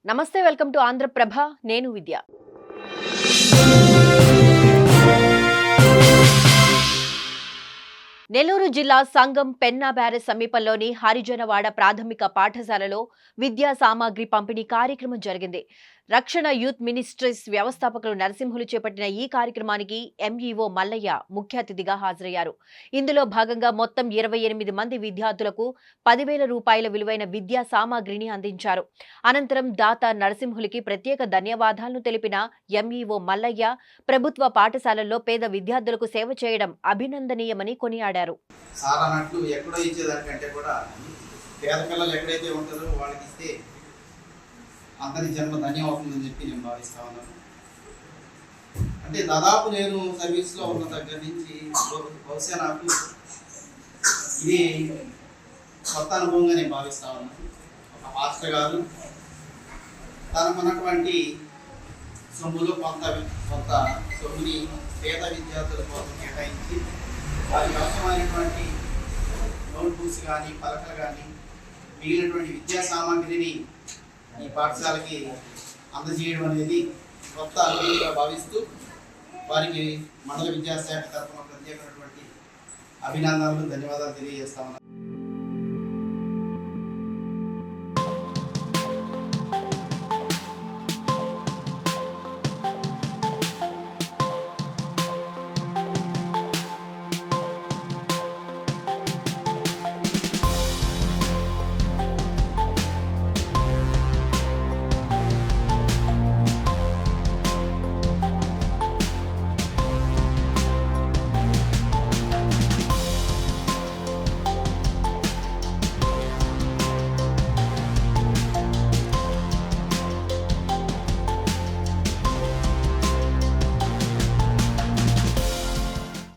నమస్తే, welcome to Andhraprabha. నేను విద్య. నెల్లూరు జిల్లా సంగం పెన్నా బ్యారేజ్ సమీపంలోని హరిజనవాడ ప్రాథమిక పాఠశాలలో విద్యా సామాగ్రి పంపిణీ కార్యక్రమం జరిగింది. రక్షణ యూత్ మినిస్ట్రీస్ వ్యవస్థాపకులు నరసింహులు చేపట్టిన ఈ కార్యక్రమానికి ఎంఈఓ మల్లయ్య ముఖ్య అతిథిగా హాజరయ్యారు. ఇందులో భాగంగా మొత్తం 28 మంది విద్యార్థులకు 10,000 రూపాయల విలువైన విద్యా సామాగ్రిని అందించారు. అనంతరం దాత నరసింహులకి ప్రత్యేక ధన్యవాదాలను తెలిపిన ఎంఈఓ మల్లయ్య ప్రభుత్వ పాఠశాలల్లో పేద విద్యార్థులకు సేవ చేయడం అభినందనీయమని కొనియాడారు. పేద పిల్లలు ఎక్కడైతే ఉంటారో వాళ్ళకి ఇస్తే అందరి జన్మ ధన్యం అవుతుందని చెప్పి నేను భావిస్తా ఉన్నాను. అంటే దాదాపు నేను సర్వీస్లో ఉన్న దగ్గర నుంచి బహుశా నాకు ఇది కొత్త అనుభవంగా నేను భావిస్తా ఉన్నాను. ఒక మాస్టర్ గారు తనకున్నటువంటి సొమ్ములో కొంత సొమ్ముని పేద విద్యార్థుల కోసం కేటాయించి వారికి అవసరమైనటువంటి నోట్బుక్స్ కానీ పలకలు కానీ మిగిలినటువంటి విద్యా సామాగ్రిని ఈ పాఠశాలకి అందజేయడం అనేది కొత్త అనుభూతిగా భావిస్తూ వారికి మండల విద్యాశాఖ తరఫున ప్రత్యేకమైనటువంటి అభినందనలు, ధన్యవాదాలు తెలియజేస్తా ఉన్నాను.